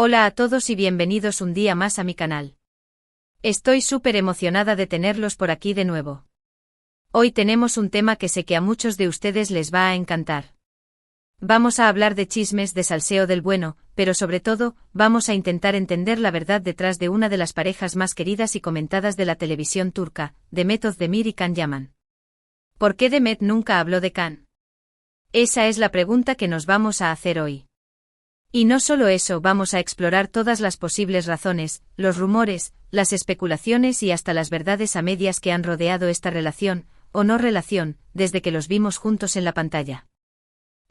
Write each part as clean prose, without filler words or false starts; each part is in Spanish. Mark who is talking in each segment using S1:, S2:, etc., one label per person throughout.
S1: Hola a todos y bienvenidos un día más a mi canal. Estoy súper emocionada de tenerlos por aquí de nuevo. Hoy tenemos un tema que sé que a muchos de ustedes les va a encantar. Vamos a hablar de chismes, de salseo del bueno, pero sobre todo, vamos a intentar entender la verdad detrás de una de las parejas más queridas y comentadas de la televisión turca, Demet Özdemir y Can Yaman. ¿Por qué Demet nunca habló de Can? Esa es la pregunta que nos vamos a hacer hoy. Y no solo eso, vamos a explorar todas las posibles razones, los rumores, las especulaciones y hasta las verdades a medias que han rodeado esta relación, o no relación, desde que los vimos juntos en la pantalla.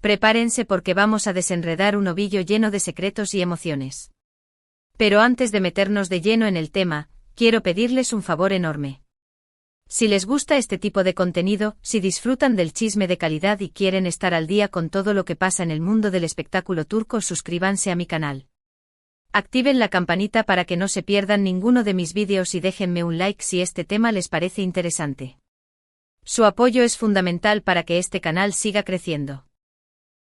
S1: Prepárense porque vamos a desenredar un ovillo lleno de secretos y emociones. Pero antes de meternos de lleno en el tema, quiero pedirles un favor enorme. Si les gusta este tipo de contenido, si disfrutan del chisme de calidad y quieren estar al día con todo lo que pasa en el mundo del espectáculo turco, suscríbanse a mi canal. Activen la campanita para que no se pierdan ninguno de mis vídeos y déjenme un like si este tema les parece interesante. Su apoyo es fundamental para que este canal siga creciendo.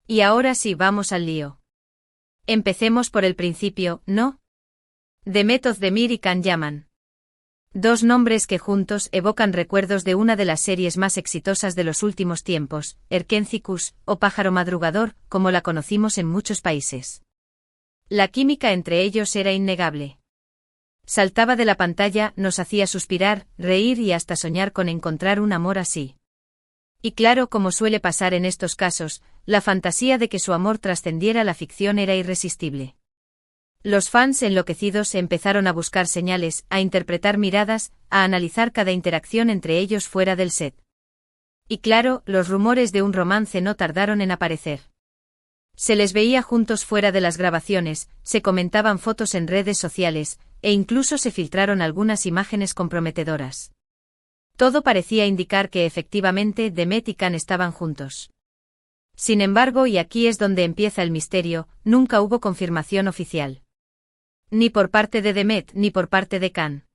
S1: Y ahora sí, vamos al lío. Empecemos por el principio, ¿no? Demet Özdemir y Can Yaman. Dos nombres que juntos evocan recuerdos de una de las series más exitosas de los últimos tiempos, Erkenzikuş, o Pájaro Madrugador, como la conocimos en muchos países. La química entre ellos era innegable. Saltaba de la pantalla, nos hacía suspirar, reír y hasta soñar con encontrar un amor así. Y claro, como suele pasar en estos casos, la fantasía de que su amor trascendiera la ficción era irresistible. Los fans enloquecidos empezaron a buscar señales, a interpretar miradas, a analizar cada interacción entre ellos fuera del set. Y claro, los rumores de un romance no tardaron en aparecer. Se les veía juntos fuera de las grabaciones, se comentaban fotos en redes sociales, e incluso se filtraron algunas imágenes comprometedoras. Todo parecía indicar que efectivamente Demet y Can estaban juntos. Sin embargo, y aquí es donde empieza el misterio, nunca hubo confirmación oficial. Ni por parte de Demet ni por parte de Can.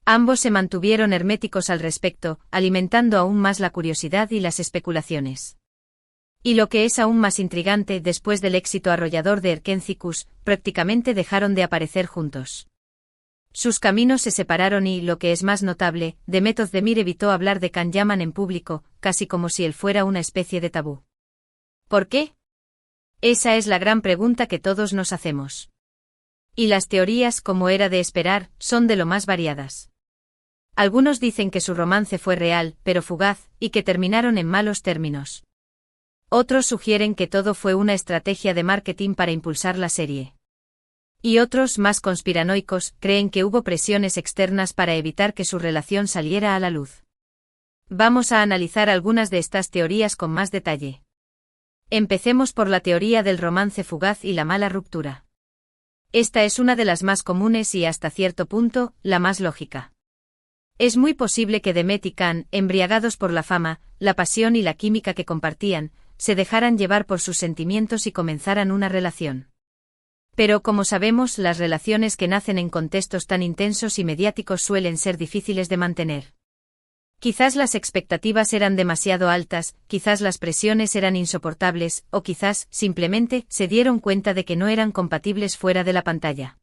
S1: Ambos se mantuvieron herméticos al respecto, alimentando aún más la curiosidad y las especulaciones. Y lo que es aún más intrigante, después del éxito arrollador de Erkenzikuş, prácticamente dejaron de aparecer juntos. Sus caminos se separaron y, lo que es más notable, Demet Özdemir evitó hablar de Can Yaman en público, casi como si él fuera una especie de tabú. ¿Por qué? Esa es la gran pregunta que todos nos hacemos. Y las teorías, como era de esperar, son de lo más variadas. Algunos dicen que su romance fue real, pero fugaz, y que terminaron en malos términos. Otros sugieren que todo fue una estrategia de marketing para impulsar la serie. Y otros, más conspiranoicos, creen que hubo presiones externas para evitar que su relación saliera a la luz. Vamos a analizar algunas de estas teorías con más detalle. Empecemos por la teoría del romance fugaz y la mala ruptura. Esta es una de las más comunes y hasta cierto punto, la más lógica. Es muy posible que Demet y Can, embriagados por la fama, la pasión y la química que compartían, se dejaran llevar por sus sentimientos y comenzaran una relación. Pero como sabemos, las relaciones que nacen en contextos tan intensos y mediáticos suelen ser difíciles de mantener. Quizás las expectativas eran demasiado altas, quizás las presiones eran insoportables, o quizás, simplemente, se dieron cuenta de que no eran compatibles fuera de la pantalla.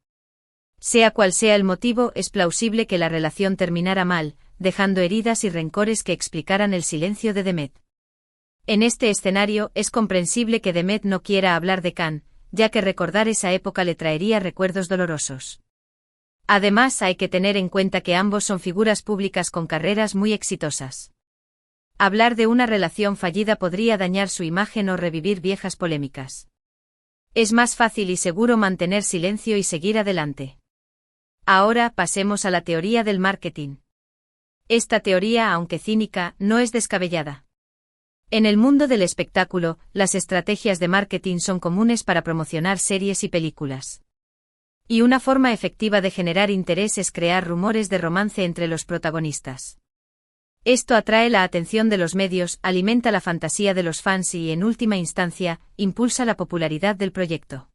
S1: Sea cual sea el motivo, es plausible que la relación terminara mal, dejando heridas y rencores que explicaran el silencio de Demet. En este escenario, es comprensible que Demet no quiera hablar de Can, ya que recordar esa época le traería recuerdos dolorosos. Además, hay que tener en cuenta que ambos son figuras públicas con carreras muy exitosas. Hablar de una relación fallida podría dañar su imagen o revivir viejas polémicas. Es más fácil y seguro mantener silencio y seguir adelante. Ahora pasemos a la teoría del marketing. Esta teoría, aunque cínica, no es descabellada. En el mundo del espectáculo, las estrategias de marketing son comunes para promocionar series y películas. Y una forma efectiva de generar interés es crear rumores de romance entre los protagonistas. Esto atrae la atención de los medios, alimenta la fantasía de los fans y, en última instancia, impulsa la popularidad del proyecto.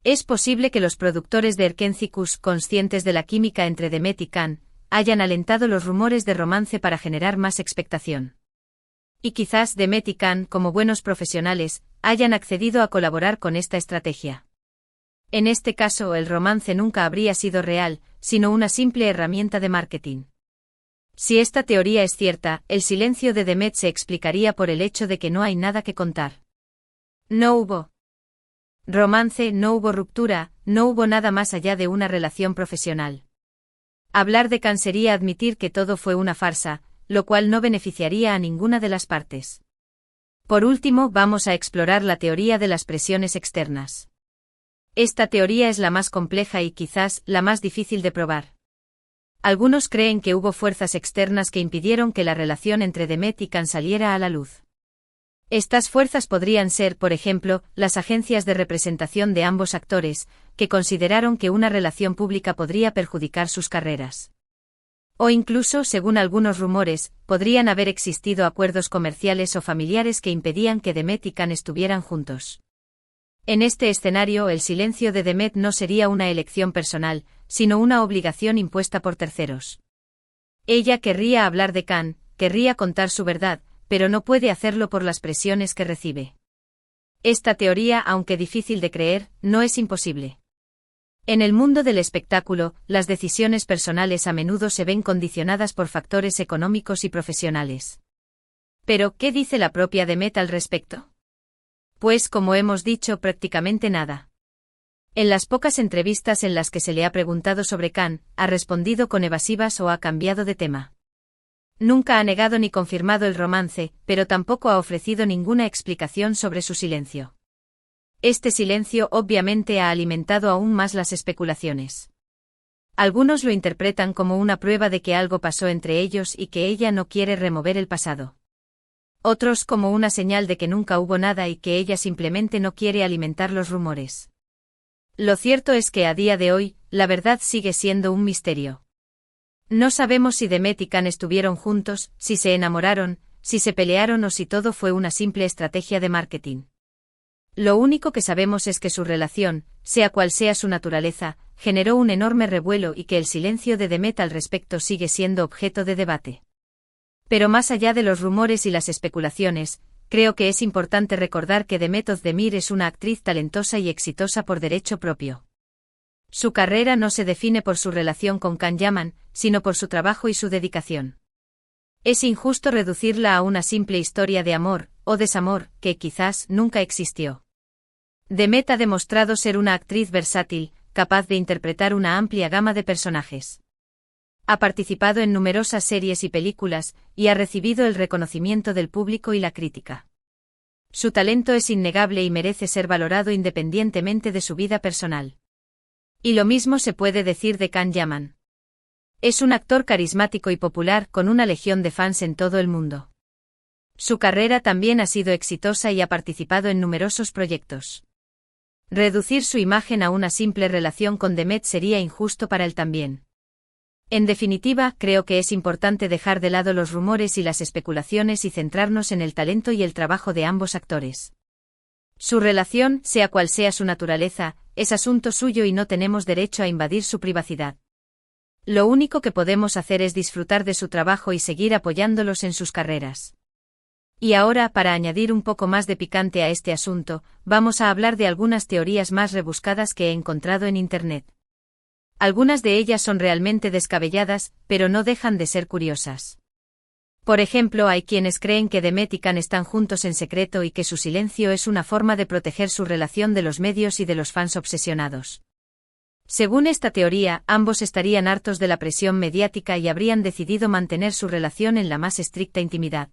S1: Es posible que los productores de Erkenzikuş, conscientes de la química entre Demet y Can, hayan alentado los rumores de romance para generar más expectación. Y quizás Demet y Can, como buenos profesionales, hayan accedido a colaborar con esta estrategia. En este caso, el romance nunca habría sido real, sino una simple herramienta de marketing. Si esta teoría es cierta, el silencio de Demet se explicaría por el hecho de que no hay nada que contar. No hubo romance, no hubo ruptura, no hubo nada más allá de una relación profesional. Hablar de Khan sería admitir que todo fue una farsa, lo cual no beneficiaría a ninguna de las partes. Por último, vamos a explorar la teoría de las presiones externas. Esta teoría es la más compleja y quizás la más difícil de probar. Algunos creen que hubo fuerzas externas que impidieron que la relación entre Demet y Khan saliera a la luz. Estas fuerzas podrían ser, por ejemplo, las agencias de representación de ambos actores, que consideraron que una relación pública podría perjudicar sus carreras. O incluso, según algunos rumores, podrían haber existido acuerdos comerciales o familiares que impedían que Demet y Khan estuvieran juntos. En este escenario, el silencio de Demet no sería una elección personal, sino una obligación impuesta por terceros. Ella querría hablar de Khan, querría contar su verdad, pero no puede hacerlo por las presiones que recibe. Esta teoría, aunque difícil de creer, no es imposible. En el mundo del espectáculo, las decisiones personales a menudo se ven condicionadas por factores económicos y profesionales. Pero, ¿qué dice la propia Demet al respecto? Pues, como hemos dicho, prácticamente nada. En las pocas entrevistas en las que se le ha preguntado sobre Khan, ha respondido con evasivas o ha cambiado de tema. Nunca ha negado ni confirmado el romance, pero tampoco ha ofrecido ninguna explicación sobre su silencio. Este silencio obviamente ha alimentado aún más las especulaciones. Algunos lo interpretan como una prueba de que algo pasó entre ellos y que ella no quiere remover el pasado. Otros como una señal de que nunca hubo nada y que ella simplemente no quiere alimentar los rumores. Lo cierto es que a día de hoy, la verdad sigue siendo un misterio. No sabemos si Demet y Khan estuvieron juntos, si se enamoraron, si se pelearon o si todo fue una simple estrategia de marketing. Lo único que sabemos es que su relación, sea cual sea su naturaleza, generó un enorme revuelo y que el silencio de Demet al respecto sigue siendo objeto de debate. Pero más allá de los rumores y las especulaciones, creo que es importante recordar que Demet Özdemir es una actriz talentosa y exitosa por derecho propio. Su carrera no se define por su relación con Can Yaman, sino por su trabajo y su dedicación. Es injusto reducirla a una simple historia de amor, o desamor, que quizás nunca existió. Demet ha demostrado ser una actriz versátil, capaz de interpretar una amplia gama de personajes. Ha participado en numerosas series y películas, y ha recibido el reconocimiento del público y la crítica. Su talento es innegable y merece ser valorado independientemente de su vida personal. Y lo mismo se puede decir de Can Yaman. Es un actor carismático y popular con una legión de fans en todo el mundo. Su carrera también ha sido exitosa y ha participado en numerosos proyectos. Reducir su imagen a una simple relación con Demet sería injusto para él también. En definitiva, creo que es importante dejar de lado los rumores y las especulaciones y centrarnos en el talento y el trabajo de ambos actores. Su relación, sea cual sea su naturaleza, es asunto suyo y no tenemos derecho a invadir su privacidad. Lo único que podemos hacer es disfrutar de su trabajo y seguir apoyándolos en sus carreras. Y ahora, para añadir un poco más de picante a este asunto, vamos a hablar de algunas teorías más rebuscadas que he encontrado en Internet. Algunas de ellas son realmente descabelladas, pero no dejan de ser curiosas. Por ejemplo, hay quienes creen que Demet y Khan están juntos en secreto y que su silencio es una forma de proteger su relación de los medios y de los fans obsesionados. Según esta teoría, ambos estarían hartos de la presión mediática y habrían decidido mantener su relación en la más estricta intimidad.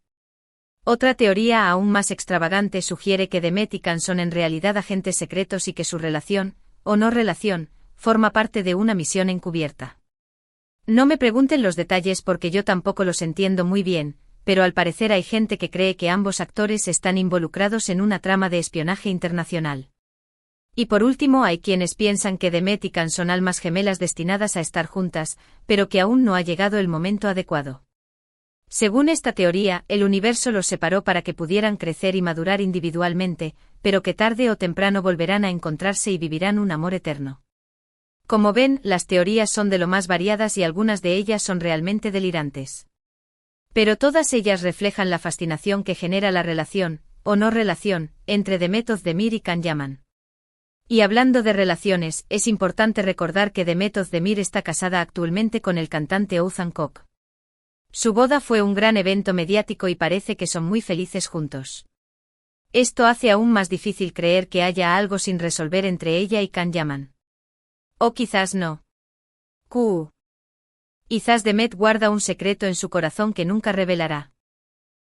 S1: Otra teoría aún más extravagante sugiere que Demet y Khan son en realidad agentes secretos y que su relación, o no relación, forma parte de una misión encubierta. No me pregunten los detalles porque yo tampoco los entiendo muy bien, pero al parecer hay gente que cree que ambos actores están involucrados en una trama de espionaje internacional. Y por último hay quienes piensan que Demet y Khan son almas gemelas destinadas a estar juntas, pero que aún no ha llegado el momento adecuado. Según esta teoría, el universo los separó para que pudieran crecer y madurar individualmente, pero que tarde o temprano volverán a encontrarse y vivirán un amor eterno. Como ven, las teorías son de lo más variadas y algunas de ellas son realmente delirantes. Pero todas ellas reflejan la fascinación que genera la relación, o no relación, entre Demet Özdemir y Can Yaman. Y hablando de relaciones, es importante recordar que Demet Özdemir está casada actualmente con el cantante Oğuzhan Koç. Su boda fue un gran evento mediático y parece que son muy felices juntos. Esto hace aún más difícil creer que haya algo sin resolver entre ella y Can Yaman. O quizás no. Quizás Demet guarda un secreto en su corazón que nunca revelará.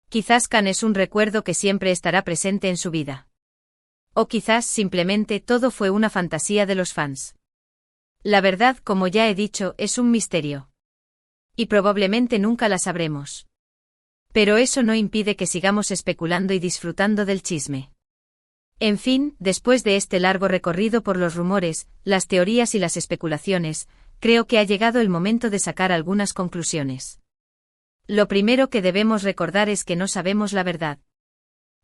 S1: Quizás Can es un recuerdo que siempre estará presente en su vida. O quizás simplemente todo fue una fantasía de los fans. La verdad, como ya he dicho, es un misterio. Y probablemente nunca la sabremos. Pero eso no impide que sigamos especulando y disfrutando del chisme. En fin, después de este largo recorrido por los rumores, las teorías y las especulaciones, creo que ha llegado el momento de sacar algunas conclusiones. Lo primero que debemos recordar es que no sabemos la verdad.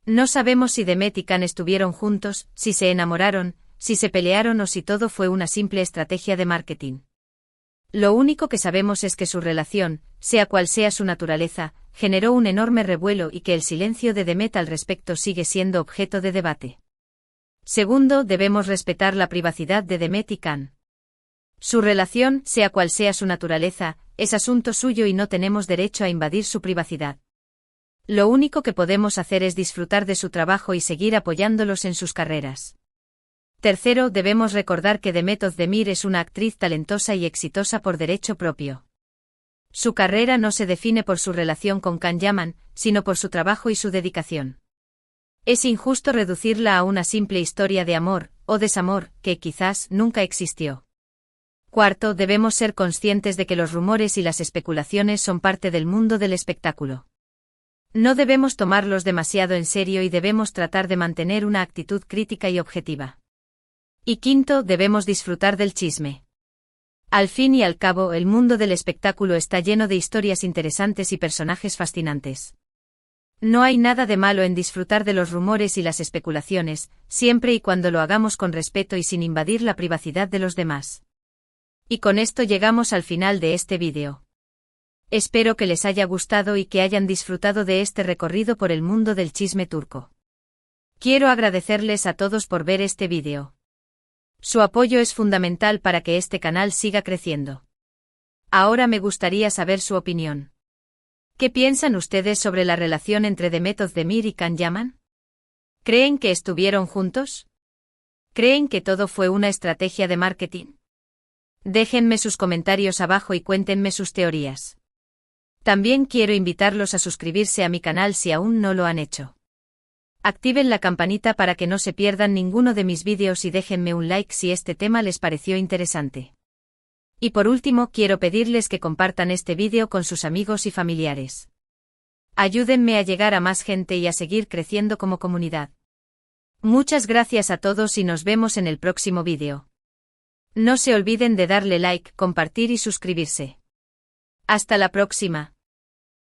S1: No sabemos si Demet y Can estuvieron juntos, si se enamoraron, si se pelearon o si todo fue una simple estrategia de marketing. Lo único que sabemos es que su relación, sea cual sea su naturaleza, generó un enorme revuelo y que el silencio de Demet al respecto sigue siendo objeto de debate. Segundo, debemos respetar la privacidad de Demet y Can. Su relación, sea cual sea su naturaleza, es asunto suyo y no tenemos derecho a invadir su privacidad. Lo único que podemos hacer es disfrutar de su trabajo y seguir apoyándolos en sus carreras. Tercero, debemos recordar que Demet Özdemir es una actriz talentosa y exitosa por derecho propio. Su carrera no se define por su relación con Can Yaman, sino por su trabajo y su dedicación. Es injusto reducirla a una simple historia de amor, o desamor, que quizás nunca existió. Cuarto, debemos ser conscientes de que los rumores y las especulaciones son parte del mundo del espectáculo. No debemos tomarlos demasiado en serio y debemos tratar de mantener una actitud crítica y objetiva. Y quinto, debemos disfrutar del chisme. Al fin y al cabo, el mundo del espectáculo está lleno de historias interesantes y personajes fascinantes. No hay nada de malo en disfrutar de los rumores y las especulaciones, siempre y cuando lo hagamos con respeto y sin invadir la privacidad de los demás. Y con esto llegamos al final de este vídeo. Espero que les haya gustado y que hayan disfrutado de este recorrido por el mundo del chisme turco. Quiero agradecerles a todos por ver este vídeo. Su apoyo es fundamental para que este canal siga creciendo. Ahora me gustaría saber su opinión. ¿Qué piensan ustedes sobre la relación entre Demet Özdemir y Can Yaman? ¿Creen que estuvieron juntos? ¿Creen que todo fue una estrategia de marketing? Déjenme sus comentarios abajo y cuéntenme sus teorías. También quiero invitarlos a suscribirse a mi canal si aún no lo han hecho. Activen la campanita para que no se pierdan ninguno de mis vídeos y déjenme un like si este tema les pareció interesante. Y por último, quiero pedirles que compartan este vídeo con sus amigos y familiares. Ayúdenme a llegar a más gente y a seguir creciendo como comunidad. Muchas gracias a todos y nos vemos en el próximo vídeo. No se olviden de darle like, compartir y suscribirse. Hasta la próxima.